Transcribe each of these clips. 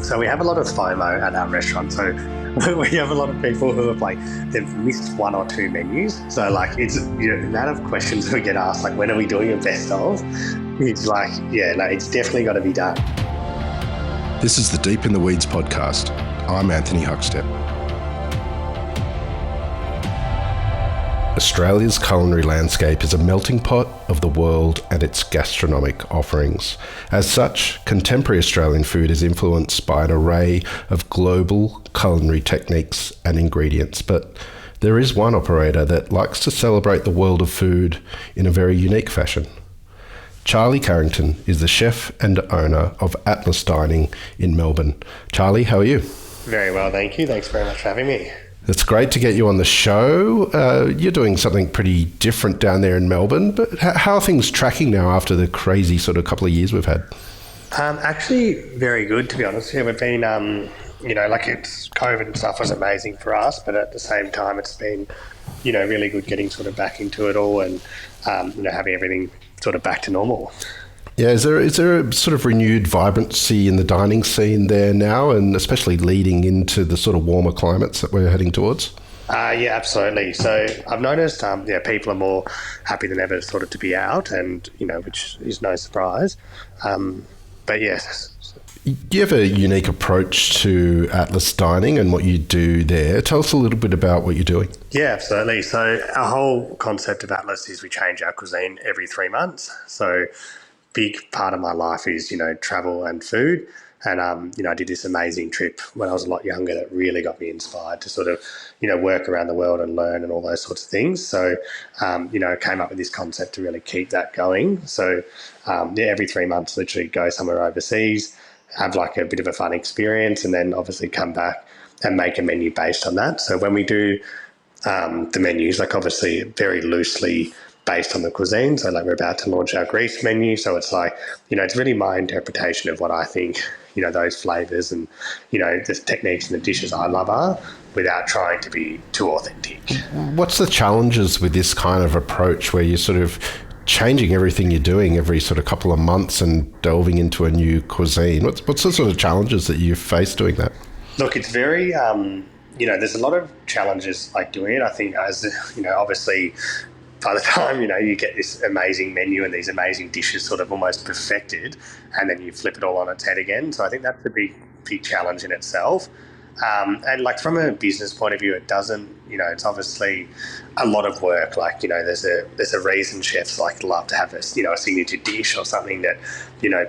So we have a lot of FOMO at our restaurant. So we have a lot of people who have they've missed one or two menus. So it's the amount of questions we get asked, when are we doing a best of? It's it's definitely got to be done. This is the Deep in the Weeds podcast. I'm Anthony Huckstep. Australia's culinary landscape is a melting pot of the world and its gastronomic offerings. As such, contemporary Australian food is influenced by an array of global culinary techniques and ingredients, but there is one operator that likes to celebrate the world of food in a very unique fashion. Charlie Carrington is the chef and owner of Atlas Dining in Melbourne. Charlie, how are you? Very well, thank you. Thanks very much for having me. It's great to get you on the show. You're doing something pretty different down there in Melbourne, but how are things tracking now after the crazy sort of couple of years we've had? Actually, very good, to be honest. Yeah, we've been, it's COVID and stuff was amazing for us, but at the same time, it's been, really good getting sort of back into it all and, having everything sort of back to normal. Yeah, is there a sort of renewed vibrancy in the dining scene there now, and especially leading into the sort of warmer climates that we're heading towards? Yeah, absolutely. So I've noticed, people are more happy than ever sort of to be out, and which is no surprise. But yes. Do you have a unique approach to Atlas Dining and what you do there? Tell us a little bit about what you're doing. Yeah, absolutely. So our whole concept of Atlas is we change our cuisine every 3 months. So big part of my life is, travel and food. And, I did this amazing trip when I was a lot younger that really got me inspired to sort of, work around the world and learn and all those sorts of things. So, I came up with this concept to really keep that going. So, every 3 months, literally go somewhere overseas, have a bit of a fun experience, and then obviously come back and make a menu based on that. So when we do the menus, obviously very loosely based on the cuisine. So we're about to launch our Greece menu. So it's it's really my interpretation of what I think, those flavours and, the techniques and the dishes I love are, without trying to be too authentic. What's the challenges with this kind of approach where you're sort of changing everything you're doing every sort of couple of months and delving into a new cuisine? What's the sort of challenges that you face doing that? Look, it's very, there's a lot of challenges doing it. I think as, obviously by the time, you get this amazing menu and these amazing dishes sort of almost perfected, and then you flip it all on its head again. So I think that's a big challenge in itself. And from a business point of view, it doesn't, it's obviously a lot of work. There's a reason chefs love to have a signature dish or something that,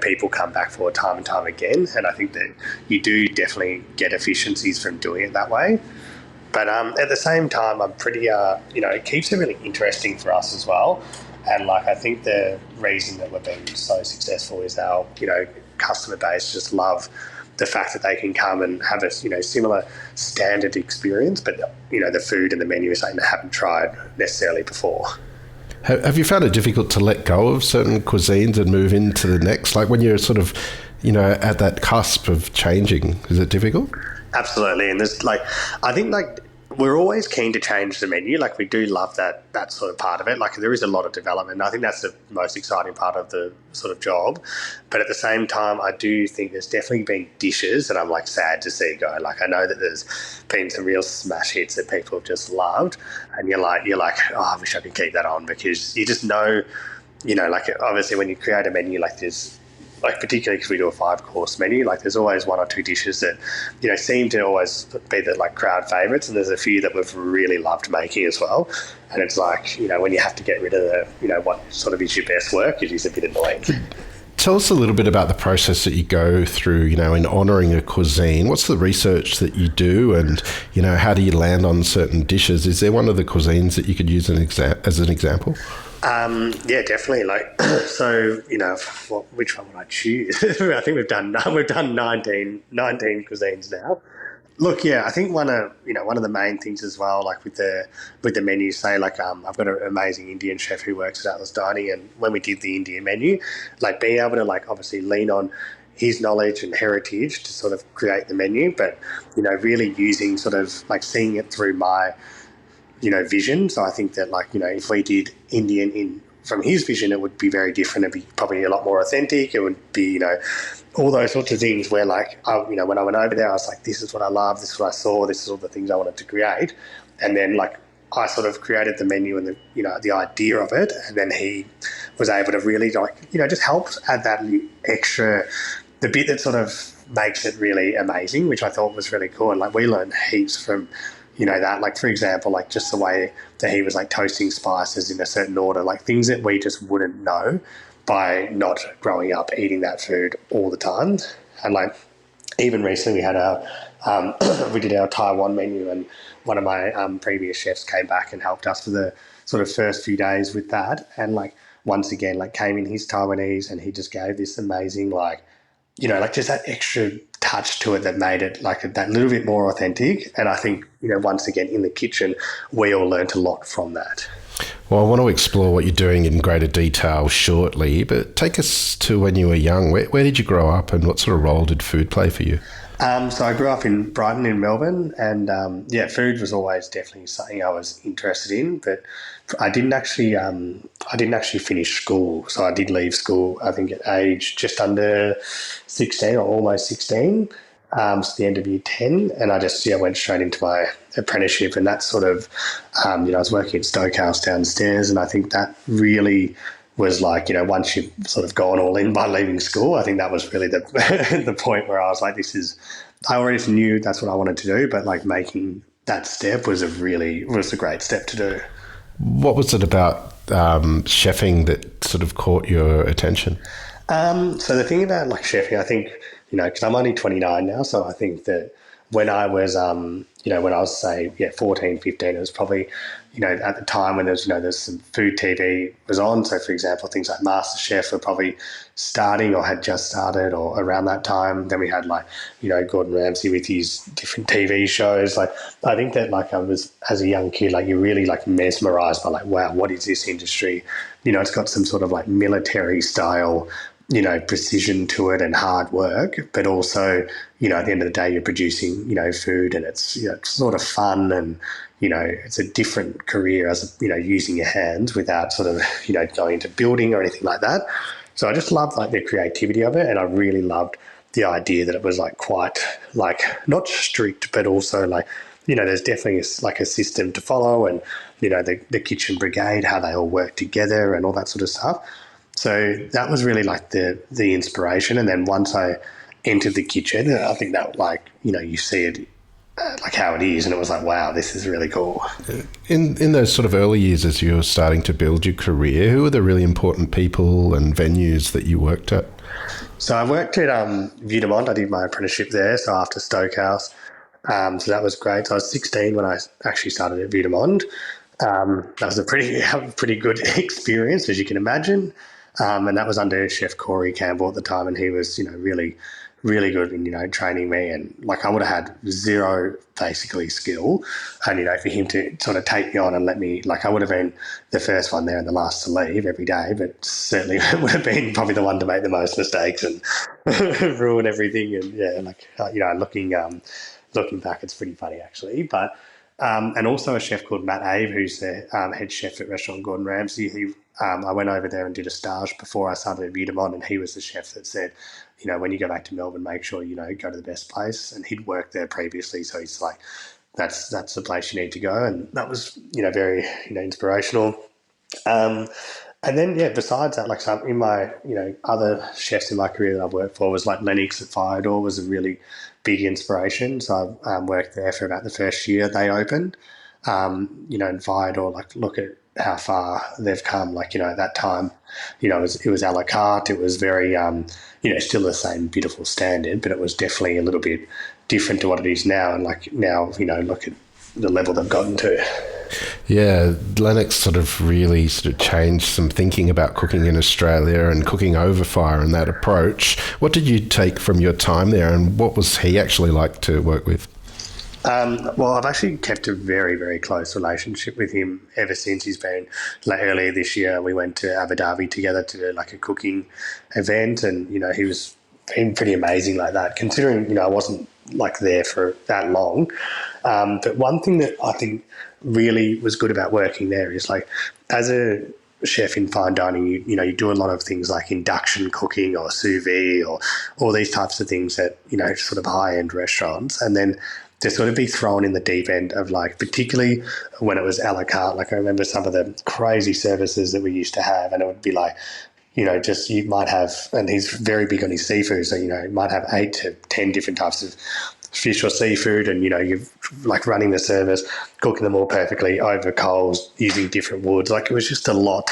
people come back for time and time again. And I think that you do definitely get efficiencies from doing it that way. But at the same time, I'm pretty, it keeps it really interesting for us as well. And I think the reason that we've been so successful is our, customer base just love the fact that they can come and have a, similar standard experience, but, the food and the menu is something they haven't tried necessarily before. Have you found it difficult to let go of certain cuisines and move into the next? When you're sort of, at that cusp of changing, is it difficult? Absolutely. And there's I think we're always keen to change the menu. We do love that sort of part of it. There is a lot of development. I think that's the most exciting part of the sort of job. But at the same time, I do think there's definitely been dishes that I'm sad to see go. I know that there's been some real smash hits that people have just loved. And you're like, oh, I wish I could keep that on, because you just know, obviously when you create a menu there's, particularly because we do a 5-course menu, there's always one or two dishes that, seem to always be the crowd favourites, and there's a few that we've really loved making as well. And it's when you have to get rid of the, what sort of is your best work, it is a bit annoying. Tell us a little bit about the process that you go through, in honouring a cuisine. What's the research that you do, and, how do you land on certain dishes? Is there one of the cuisines that you could use as an example? Yeah, definitely. So, which one would I choose? I think we've done 19 cuisines now. Look, yeah, I think one of the main things as well, with the menu, say, I've got an amazing Indian chef who works at Atlas Dining, and when we did the Indian menu, being able to obviously lean on his knowledge and heritage to sort of create the menu, but really using sort of seeing it through my vision. So I think that if we did Indian in from his vision, it would be very different. It'd be probably a lot more authentic. It would be, all those sorts of things where when I went over there, I was like, this is what I love, this is what I saw, this is all the things I wanted to create. And then I sort of created the menu and the idea of it. And then he was able to really just help add that extra, the bit that sort of makes it really amazing, which I thought was really cool. And we learned heaps from, that, for example, just the way that he was toasting spices in a certain order, things that we just wouldn't know by not growing up eating that food all the time. And even recently we had we did our Taiwan menu, and one of my previous chefs came back and helped us for the sort of first few days with that. And once again, came in his Taiwanese, and he just gave this amazing, just that extra touch to it that made it that little bit more authentic. And I think, once again, in the kitchen, we all learnt a lot from that. Well, I want to explore what you're doing in greater detail shortly, but take us to when you were young. Where did you grow up, and what sort of role did food play for you? So I grew up in Brighton in Melbourne, and food was always definitely something I was interested in. But I didn't actually finish school. So I did leave school, I think, at age just under 16 or almost 16. So the end of year 10, and I just went straight into my apprenticeship, and that sort of I was working at Stokehouse downstairs, and I think that really was once you've sort of gone all in by leaving school, I think that was really the the point where I was like, I already knew that's what I wanted to do, but making that step was a great step to do. What was it about chefing that sort of caught your attention? So the thing about chefing, I think, because I'm only 29 now, so I think that when I was, when I was, say, 14, 15, it was probably, at the time when there's some food TV was on. So, for example, things like MasterChef were probably starting or had just started or around that time. Then we had Gordon Ramsay with his different TV shows. I think that I was, as a young kid, you're really mesmerized by wow, what is this industry? It's got some sort of military style, precision to it and hard work, but also, at the end of the day, you're producing, food, and it's, it's sort of fun, and, it's a different career as, using your hands without sort of, going into building or anything like that. So I just loved the creativity of it, and I really loved the idea that it was quite not strict, but also there's definitely a system to follow, and, the kitchen brigade, how they all work together and all that sort of stuff. So that was really the inspiration. And then once I entered the kitchen, I think that you see it how it is, and it was wow, this is really cool. In those sort of early years as you were starting to build your career, who were the really important people and venues that you worked at? So I worked at Vue de Monde. I did my apprenticeship there, so after Stokehouse. So that was great. So I was 16 when I actually started at Vue de Monde. That was a pretty good experience, as you can imagine. And that was under Chef Corey Campbell at the time, and he was, really, really good in, training me. And I would have had zero basically skill, and for him to sort of take me on and let me, I would have been the first one there and the last to leave every day, but certainly would have been probably the one to make the most mistakes and ruin everything. And looking back, it's pretty funny actually, but. And also a chef called Matt Ave, who's the head chef at restaurant Gordon Ramsay. I went over there and did a stage before I started at Vue de Monde, and he was the chef that said, when you go back to Melbourne, make sure, go to the best place. And he'd worked there previously, so he's that's the place you need to go. And that was, very, inspirational. And then, besides that, some in my, other chefs in my career that I've worked for was Lennox at Firedor was a really big inspiration. So I worked there for about the first year they opened. And Firedor, look at how far they've come. At that time, it was a la carte. It was very, still the same beautiful standard, but it was definitely a little bit different to what it is now. And now, look at the level they've gotten to. Yeah, Lennox sort of really changed some thinking about cooking in Australia and cooking over fire and that approach. What did you take from your time there, and what was he actually like to work with? Well, I've actually kept a very, very close relationship with him ever since. He's been, earlier this year, we went to Abu Dhabi together to do a cooking event, and, he was been pretty amazing that, considering, I wasn't there for that long. But one thing that I think really was good about working there is as a chef in fine dining, you do a lot of things like induction cooking or sous vide or all these types of things at, sort of high-end restaurants. And then to sort of be thrown in the deep end of like, particularly when it was a la carte, like I remember some of the crazy services that we used to have, and it would be like, just you might have, and he's very big on his seafood, so, you might have 8 to 10 different types of fish or seafood, and, you're like running the service, cooking them all perfectly over coals, using different woods. Like it was just a lot.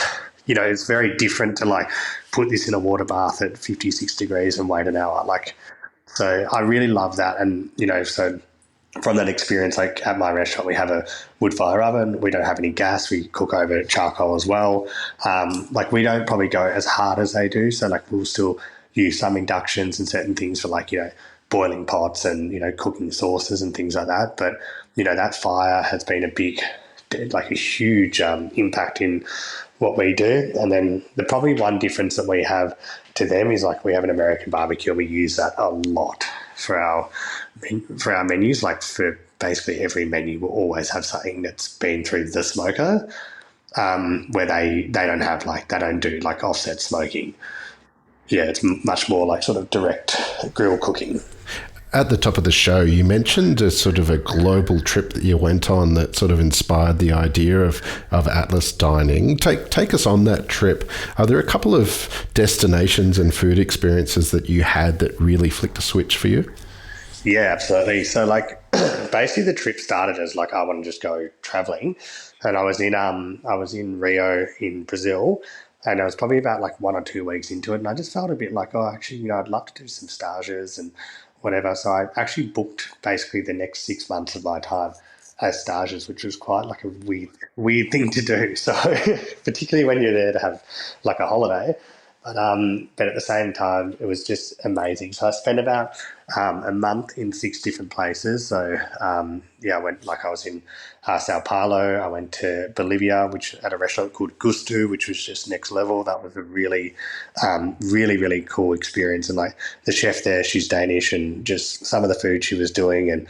It's very different to like put this in a water bath at 56 degrees and wait an hour. Like, so I really love that. And, so from that experience, like at my restaurant, we have a wood fire oven. We don't have any gas. We cook over charcoal as well. Like we don't probably go as hard as they do. So like we'll still use some inductions and certain things for like, boiling pots and, cooking sauces and things like that. But, that fire has been a huge impact in what we do. And then the probably one difference that we have to them is like we have an American barbecue and we use that a lot for our menus. Like for basically every menu, we'll always have something that's been through the smoker, where they don't do like offset smoking. Yeah, it's much more like sort of direct grill cooking. At the top of the show, you mentioned a sort of a global trip that you went on that sort of inspired the idea of Atlas dining. Take us on that trip. Are there a couple of destinations and food experiences that you had that really flicked a switch for you? Yeah, absolutely. So like basically the trip started as like I want to just go traveling, and I was in Rio in Brazil, and I was probably about like 1 or 2 weeks into it, and I just felt a bit like, oh, actually, I'd love to do some stages and whatever. So I actually booked basically the next 6 months of my time as stages, which was quite like a weird thing to do. So particularly when you're there to have like a holiday. But at the same time, it was just amazing. So I spent about a month in 6 different places. So I went, like I was in Sao Paulo. I went to Bolivia, which at a restaurant called Gusto, which was just next level. That was a really, really cool experience. And like the chef there, she's Danish, and just some of the food she was doing, and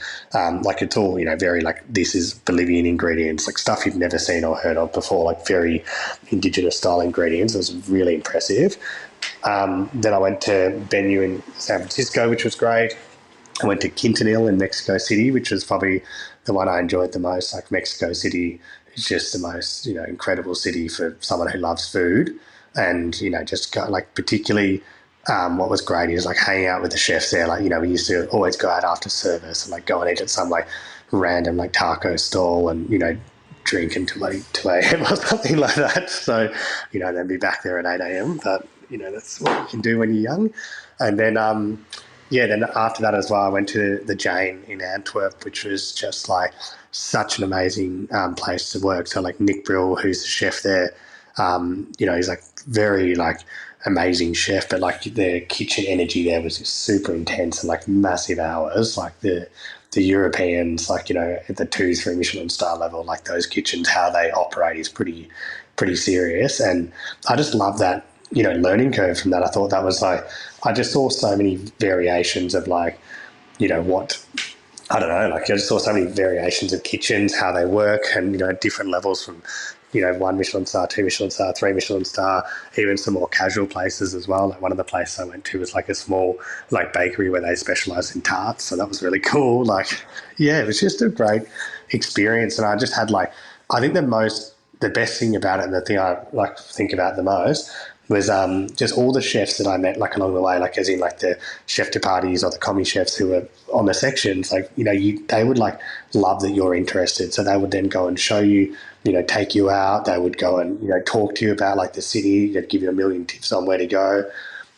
like it's all very like this is Bolivian ingredients, like stuff you've never seen or heard of before, like very indigenous style ingredients. It was really impressive. Then I went to Bennu in San Francisco, which was great. I went to Quintanil in Mexico City, which was probably the one I enjoyed the most. Like Mexico City is just the most, incredible city for someone who loves food. And, just got like particularly what was great is like hanging out with the chefs there. Like, we used to always go out after service and like go and eat at some like random like taco stall and, drink until like 2 a.m. or something like that. So, then be back there at 8 a.m. But, that's what you can do when you're young. And then, then after that as well, I went to the Jane in Antwerp, which was just like such an amazing place to work. So like Nick Brill, who's the chef there, he's like very like amazing chef, but like the kitchen energy there was just super intense and like massive hours. Like the Europeans, like, at the 2-3 Michelin star level, like those kitchens, how they operate is pretty serious. And I just love that, learning curve from that. I thought that was like, I just saw so many variations of like, I just saw so many variations of kitchens, how they work, and, different levels from, 1 Michelin star, 2 Michelin star, 3 Michelin star, even some more casual places as well. Like one of the places I went to was like a small like bakery where they specialize in tarts. So that was really cool. Like, yeah, it was just a great experience. And I just had like, I think the best thing about it, and the thing I like think about the most, was just all the chefs that I met like along the way, like as in like the chef de parties or the commis chefs who were on the sections, like, they would like love that you're interested. So they would then go and show you, take you out. They would go and, talk to you about like the city. They'd give you a million tips on where to go.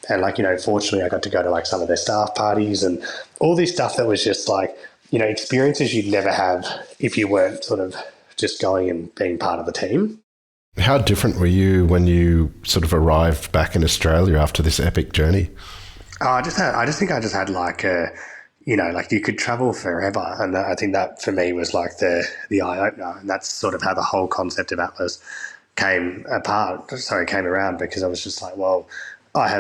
And like, fortunately I got to go to like some of their staff parties and all this stuff that was just like, experiences you'd never have if you weren't sort of just going and being part of the team. How different were you when you sort of arrived back in Australia after this epic journey? I just think I just had like like you could travel forever. And I think that for me was like the eye opener. And that's sort of how the whole concept of Atlas came around, because I was just like, well, I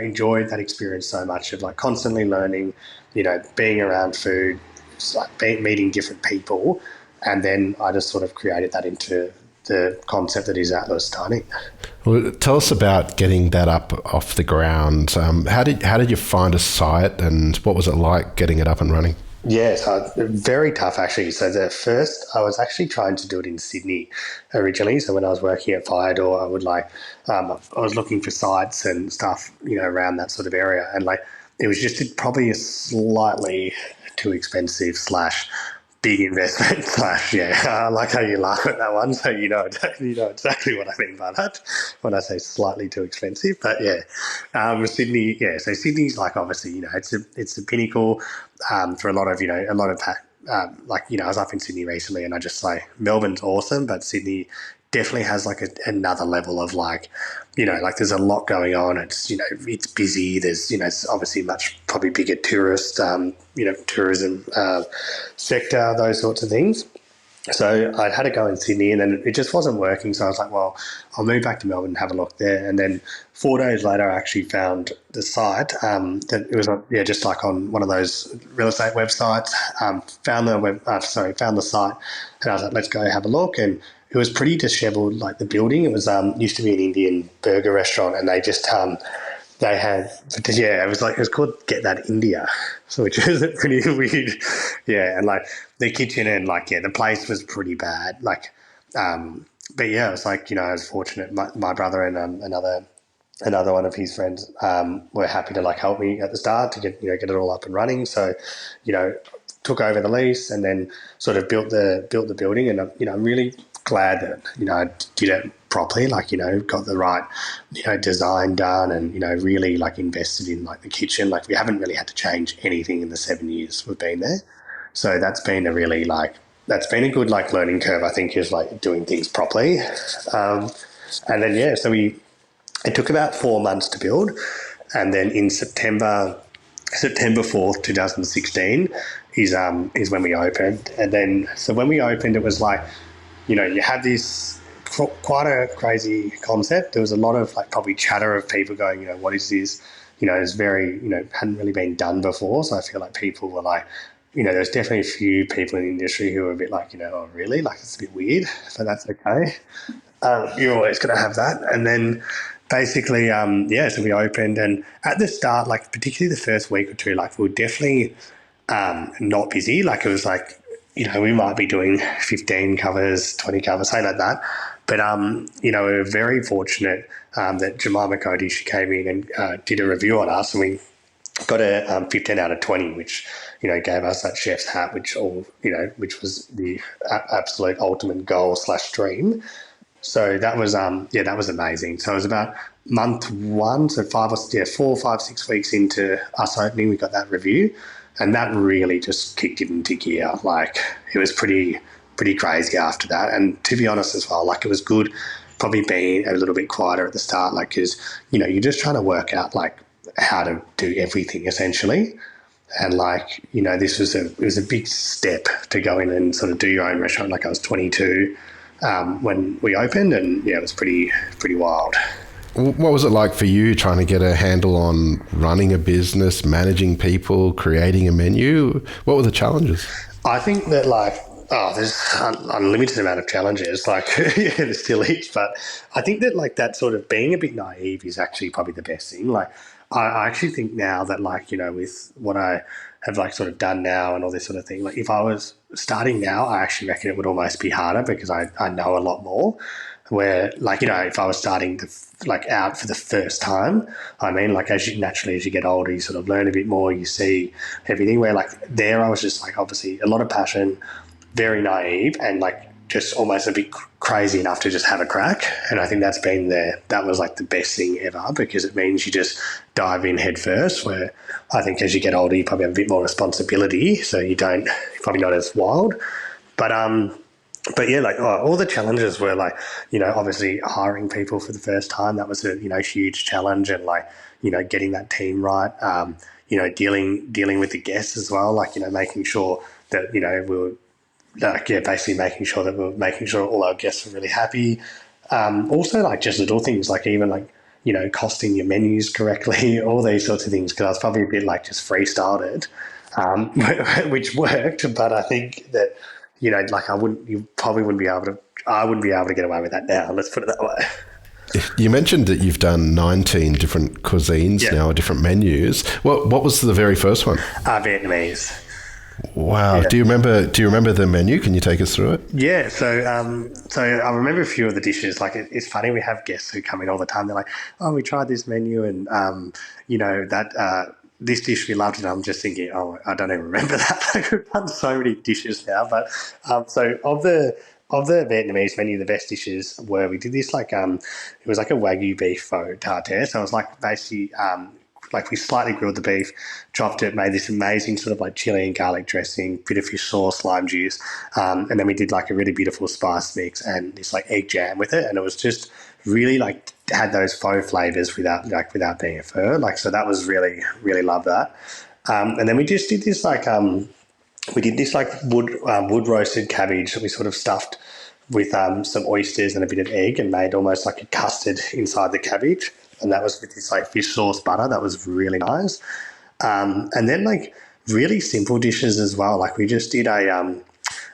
enjoyed that experience so much of like constantly learning, being around food, like meeting different people. And then I just sort of created that into the concept that is at was starting. Well, tell us about getting that up off the ground. How did you find a site, and what was it like getting it up and running? Yeah, so very tough actually. So the first, I was actually trying to do it in Sydney originally. So when I was working at Firedoor, I was looking for sites and stuff, around that sort of area, and like it was just probably a slightly too expensive slash big investment slash I like how you laugh at that one. So you know exactly what I mean by that when I say slightly too expensive. But Sydney, so Sydney's like obviously it's the pinnacle for a lot of I was up in Sydney recently, and I just say Melbourne's awesome, but Sydney definitely has like another level of like there's a lot going on. It's it's busy. There's it's obviously much probably bigger tourist tourism sector, those sorts of things. So I'd had to go in Sydney, and then it just wasn't working. So I was like, well, I'll move back to Melbourne and have a look there. And then 4 days later, I actually found the site. That it was just like on one of those real estate websites. Found the site, and I was like, let's go have a look. And it was pretty disheveled, like the building. It was used to be an Indian burger restaurant, and they just they had it was called Get That India, so which is pretty weird. And like the kitchen and the place was pretty bad. But it was like I was fortunate. My brother and another one of his friends were happy to like help me at the start to get get it all up and running. So took over the lease and then sort of built the building, and I'm really glad that I did it properly, got the right design done, and really like invested in like the kitchen. Like we haven't really had to change anything in the 7 years we've been there, so that's been a good like learning curve, I think, is like doing things properly. And then it took about 4 months to build, and then in September 4th 2016 is when we opened. And then so when we opened, it was like you had this quite a crazy concept. There was a lot of like probably chatter of people going, what is this? It's very, hadn't really been done before. So I feel like people were like, there's definitely a few people in the industry who are a bit like, oh, really? Like, it's a bit weird, but that's okay. You're always going to have that. And then basically, so we opened, and at the start, like particularly the first week or two, like we were definitely not busy. Like it was like, we might be doing 15 covers, 20 covers, something like that. But, we were very fortunate that Jemima Cody, she came in and did a review on us, and we got a 15 out of 20, which, gave us that chef's hat, which was the absolute ultimate goal / dream. So that was, that was amazing. So it was about month one, so 4, 5, 6 weeks into us opening, we got that review. And that really just kicked it into gear. Like it was pretty crazy after that. And to be honest as well, like it was good probably being a little bit quieter at the start, like because, you're just trying to work out like how to do everything essentially. And like, this was it was a big step to go in and sort of do your own restaurant. Like I was 22 when we opened, and it was pretty wild. What was it like for you trying to get a handle on running a business, managing people, creating a menu? What were the challenges? I think that there's an unlimited amount of challenges, like there still is, but I think that like that sort of being a bit naive is actually probably the best thing. Like I actually think now that with what I have like sort of done now and all this sort of thing, like if I was starting now, I actually reckon it would almost be harder because I know a lot more. Where if I was starting out for the first time, I mean, like as you get older, you sort of learn a bit more, you see everything. Where like there, I was just like obviously a lot of passion, very naive, and like just almost a bit crazy enough to just have a crack. And I think that was like the best thing ever, because it means you just dive in head first. Where I think as you get older, you probably have a bit more responsibility, so you're probably not as wild, but all the challenges were like, obviously hiring people for the first time, that was a, huge challenge, and like, getting that team right, dealing with the guests as well, like, making sure that, we were basically making sure that we were making sure all our guests were really happy. Also like just little things, like even like, costing your menus correctly, all these sorts of things, because I was probably a bit like just freestyled it, which worked, but I think that, you probably wouldn't be able to I wouldn't be able to get away with that now. Let's put it that way. You mentioned that you've done 19 different cuisines now, or different menus. What was the very first one? Vietnamese. Wow. Yeah. Do you remember the menu? Can you take us through it? Yeah, so I remember a few of the dishes. Like it's funny, we have guests who come in all the time. They're like, "Oh, we tried this menu, and that this dish we loved." And I'm just thinking, "Oh, I don't even remember that." Like, we've done so many dishes now, but so of the Vietnamese menu, the best dishes were we did this it was like a Wagyu beef pho tartare. So it was like basically like we slightly grilled the beef, chopped it, made this amazing sort of like chili and garlic dressing, bit of fish sauce, lime juice, and then we did like a really beautiful spice mix and this like egg jam with it, and it was just really like had those faux flavors without being a pho. Like so that was really love that. And then we just did this wood roasted cabbage that we sort of stuffed with some oysters and a bit of egg and made almost like a custard inside the cabbage. And that was with this like fish sauce butter. That was really nice. And then like really simple dishes as well. Like we just did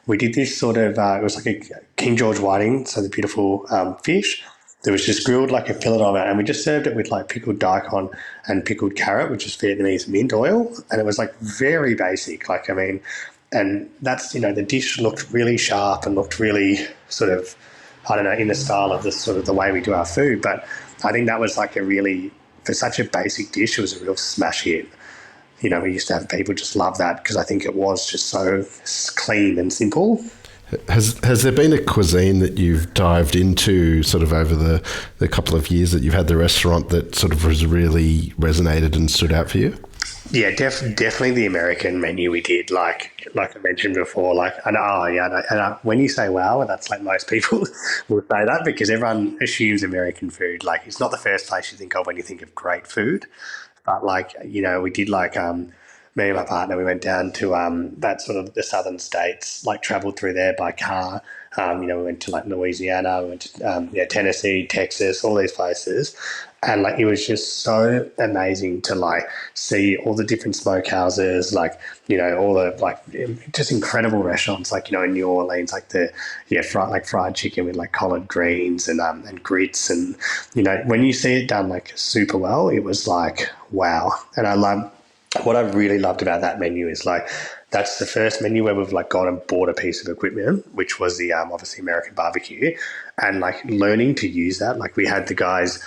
we did this sort of, it was like a King George whiting, so the beautiful fish. There was just grilled like a fillet of it, and we just served it with like pickled daikon and pickled carrot, which is Vietnamese mint oil. And it was like very basic. Like, I mean, and that's, the dish looked really sharp and looked really sort of, I don't know, in the style of the sort of the way we do our food. But I think that was like for such a basic dish, it was a real smash hit. We used to have people just love that because I think it was just so clean and simple. Has there been a cuisine that you've dived into sort of over the couple of years that you've had the restaurant that sort of has really resonated and stood out for you? Yeah, definitely the American menu we did. Like I mentioned before, when you say wow, that's like most people will say that because everyone assumes American food. Like it's not the first place you think of when you think of great food. But we did me and my partner, we went down to that sort of the southern states, like traveled through there by car. We went to like Louisiana, we went to Tennessee, Texas, all these places. And like it was just so amazing to like see all the different smokehouses, all the just incredible restaurants, in New Orleans, fried chicken with like collard greens and grits, and when you see it done like super well, it was like wow. And what I really loved about that menu is like that's the first menu where we've like gone and bought a piece of equipment, which was the obviously American barbecue, and like learning to use that. Like we had the guys,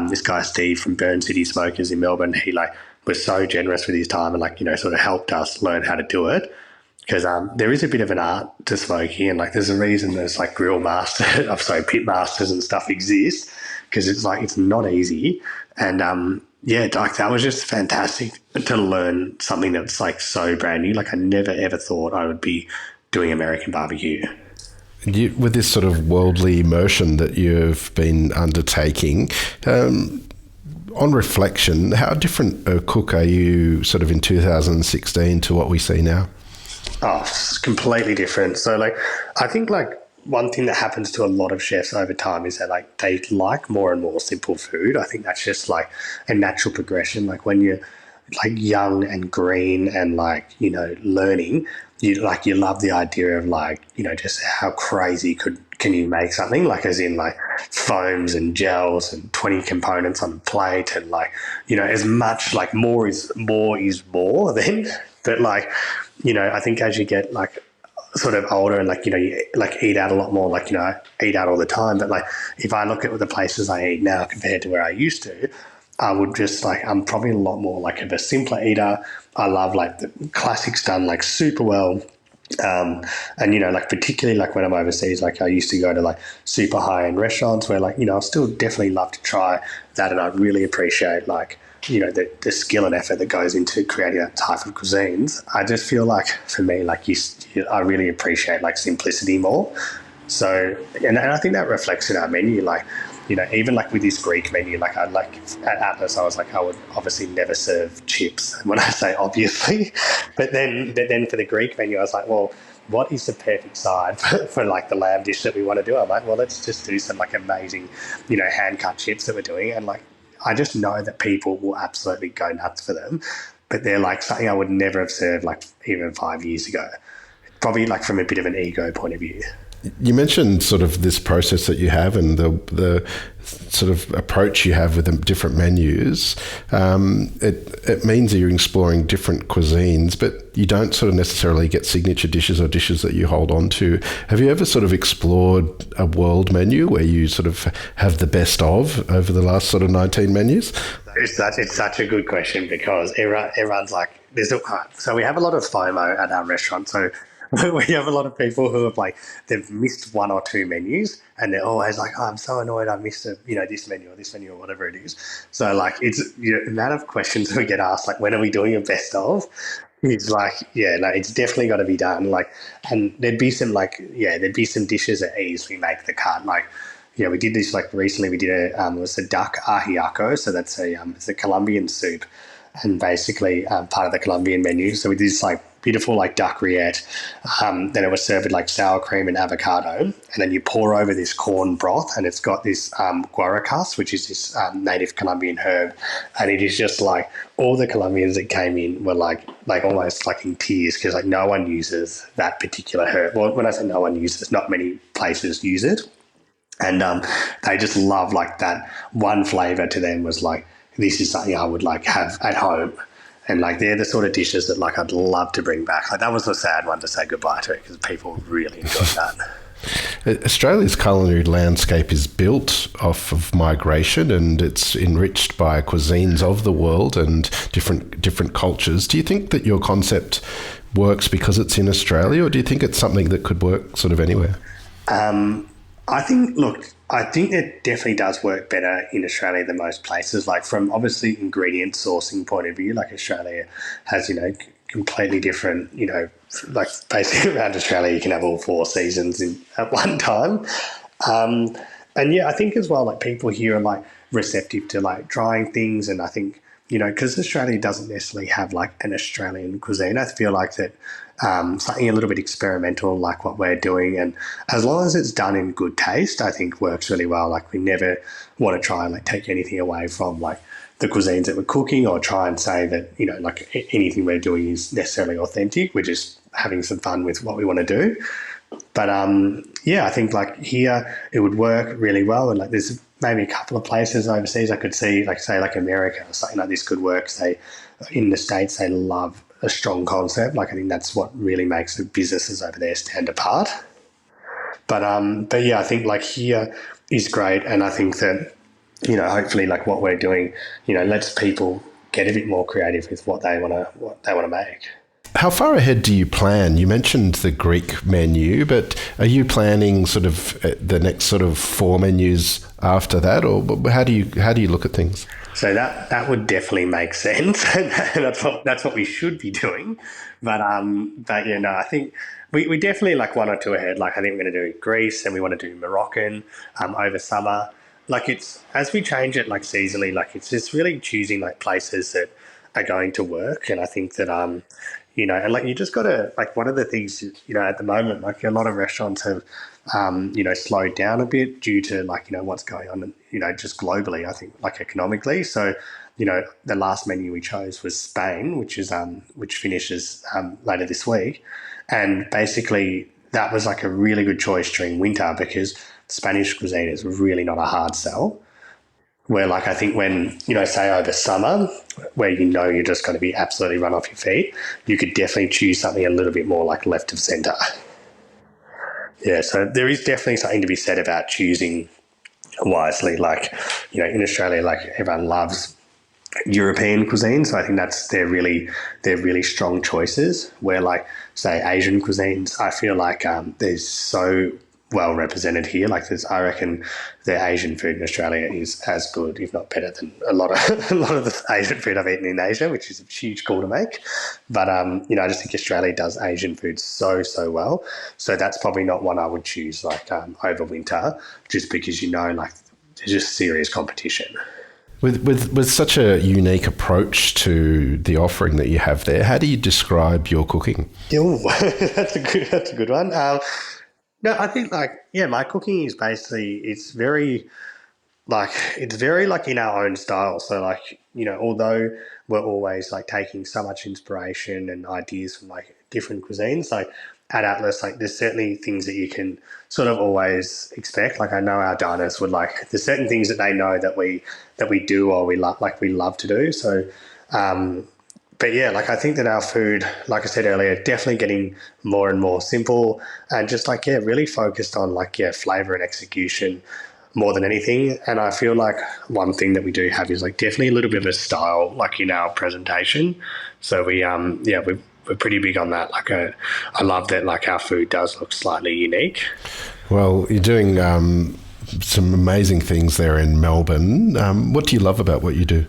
this guy Steve from Burn City Smokers in Melbourne. He like was so generous with his time and sort of helped us learn how to do it. Because there is a bit of an art to smoking, and like there's a reason there's like pit masters and stuff exist, because it's not easy. And that was just fantastic to learn something that's like so brand new. Like I never ever thought I would be doing American barbecue. With this sort of worldly immersion that you've been undertaking, on reflection, how different a cook are you sort of in 2016 to what we see now? Oh, it's completely different. So I think one thing that happens to a lot of chefs over time is that they like more and more simple food. I think that's just like a natural progression. Like when you're like young and green and learning, you love the idea of just how crazy can you make something, like as in like foams and gels and 20 components on a plate, and as much more is more then. But I think as you get sort of older and you eat out a lot more, I eat out all the time, but if I look at the places I eat now compared to where I used to, I would just I'm probably a lot more of a simpler eater. I love the classics done super well. And particularly when I'm overseas, I used to go to super high-end restaurants where I still definitely love to try that, and I really appreciate the skill and effort that goes into creating that type of cuisines. I just feel for me, I really appreciate simplicity more. So, and I think that reflects in our menu. Even with this Greek menu, at Atlas, I was I would obviously never serve chips. And when I say obviously, but then for the Greek menu, I was well, what is the perfect side for the lamb dish that we want to do? I'm well, let's just do some amazing, hand cut chips that we're doing, and I just know that people will absolutely go nuts for them, but they're something I would never have served even 5 years ago. Probably from a bit of an ego point of view. You mentioned sort of this process that you have and the sort of approach you have with the different menus. It means that you're exploring different cuisines, but you don't sort of necessarily get signature dishes or dishes that you hold on to. Have you ever sort of explored a world menu where you sort of have the best of over the last sort of 19 menus? It's such a good question because everyone's like, so we have a lot of FOMO at our restaurant. So we have a lot of people who have they've missed one or two menus and they're always like, oh, I'm so annoyed I missed this menu or whatever it is. So it's the amount of questions we get asked, like, when are we doing a best of? It's it's definitely got to be done. And there'd be some dishes that easily make the cut. We did this recently. We did it was a duck ajiaco. So that's it's a Colombian soup, and basically part of the Colombian menu. So we did this beautiful duck rillette. Then it was served with sour cream and avocado, and then you pour over this corn broth, and it's got this guaracas, which is this native Colombian herb, and it is just all the Colombians that came in were almost in tears because no one uses that particular herb. Well, when I say no one uses, not many places use it. And they just love that one flavour to them was this is something I would have at home. And they're the sort of dishes that I'd love to bring back. That was a sad one to say goodbye to because people really enjoyed that. Australia's culinary landscape is built off of migration and it's enriched by cuisines of the world and different cultures. Do you think that your concept works because it's in Australia, or do you think it's something that could work sort of anywhere? I think it definitely does work better in Australia than most places. From obviously ingredient sourcing point of view, Australia has, completely different, basically around Australia you can have all four seasons at one time. I think as well, people here are receptive to trying things, and I think, because Australia doesn't necessarily have an Australian cuisine, I feel that something a little bit experimental like what we're doing, and as long as it's done in good taste, I think works really well. We never want to try and take anything away from the cuisines that we're cooking or try and say that, anything we're doing is necessarily authentic. We're just having some fun with what we want to do. But I think here it would work really well, and there's maybe a couple of places overseas I could see, say America or something like this could work. Say in the States they love a strong concept. I think that's what really makes the businesses over there stand apart. But I think here is great, and I think that hopefully what we're doing lets people get a bit more creative with what they want to make. How far ahead do you plan? You mentioned the Greek menu, but are you planning sort of the next sort of 4 menus after that, or how do you look at things? So that would definitely make sense, and that's what we should be doing. But I think we definitely 1 or 2 ahead. I think we're going to do Greece, and we want to do Moroccan over summer. It's as we change it seasonally, it's just really choosing places that are going to work, and I think that and you just got to one of the things at the moment a lot of restaurants have slowed down a bit due to what's going on just globally, I think economically. So the last menu we chose was Spain, which finishes later this week, and basically that was a really good choice during winter because Spanish cuisine is really not a hard sell. Where I think when, say over summer, where you're just going to be absolutely run off your feet, you could definitely choose something a little bit more left of centre. Yeah, so there is definitely something to be said about choosing wisely. In Australia, everyone loves European cuisine, so I think they're really strong choices. Where say Asian cuisines, I feel there's so well represented here. I reckon the Asian food in Australia is as good, if not better, than a lot of the Asian food I've eaten in Asia, which is a huge call to make. But I just think Australia does Asian food so well. So that's probably not one I would choose over winter, just because there's just serious competition. With such a unique approach to the offering that you have there, how do you describe your cooking? Oh, that's a good one. No, I think my cooking is basically it's very in our own style. So although we're always taking so much inspiration and ideas from different cuisines. Like at Atlas, like there's certainly things that you can sort of always expect. Like I know our diners would like, there's certain things that they know that we do or we love to do. So, but yeah, like I think that our food, like I said earlier, definitely getting more and more simple and just like, yeah, really focused on like, yeah, flavor and execution more than anything. And I feel like one thing that we do have is like definitely a little bit of a style, like in our presentation. So we're pretty big on that. Like I love that like our food does look slightly unique. Well, you're doing some amazing things there in Melbourne. What do you love about what you do?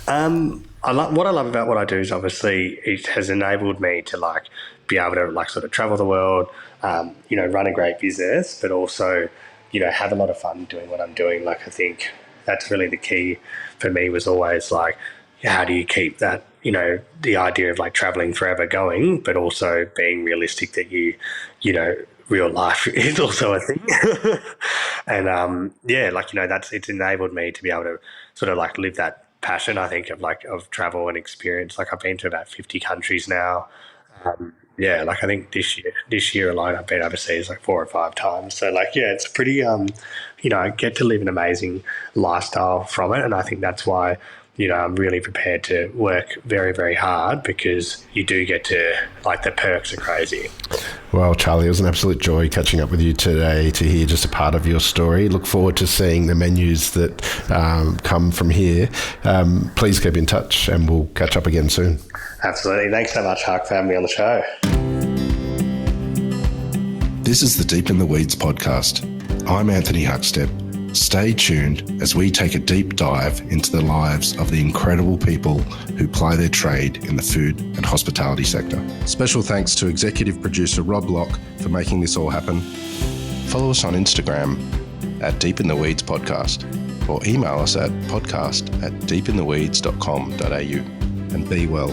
What I love about what I do is obviously it has enabled me to like be able to like sort of travel the world, run a great business, but also, have a lot of fun doing what I'm doing. Like I think that's really the key for me was always like, how do you keep that, the idea of like traveling forever going, but also being realistic that real life is also a thing. And it's enabled me to be able to sort of like live that passion, I think, of travel and experience. Like I've been to about 50 countries now. I think this year alone I've been overseas like 4 or 5 times. So like, yeah, it's pretty, I get to live an amazing lifestyle from it. And I think that's why, I'm really prepared to work very, very hard because you do get to, like, the perks are crazy. Well, Charlie, it was an absolute joy catching up with you today to hear just a part of your story. Look forward to seeing the menus that come from here. Please keep in touch and we'll catch up again soon. Absolutely. Thanks so much, Huck, for having me on the show. This is the Deep in the Weeds podcast. I'm Anthony Huckstep. Stay tuned as we take a deep dive into the lives of the incredible people who ply their trade in the food and hospitality sector. Special thanks to executive producer Rob Locke for making this all happen. Follow us on Instagram at Deep in the Weeds Podcast or email us at podcast@deepintheweeds.com.au and be well.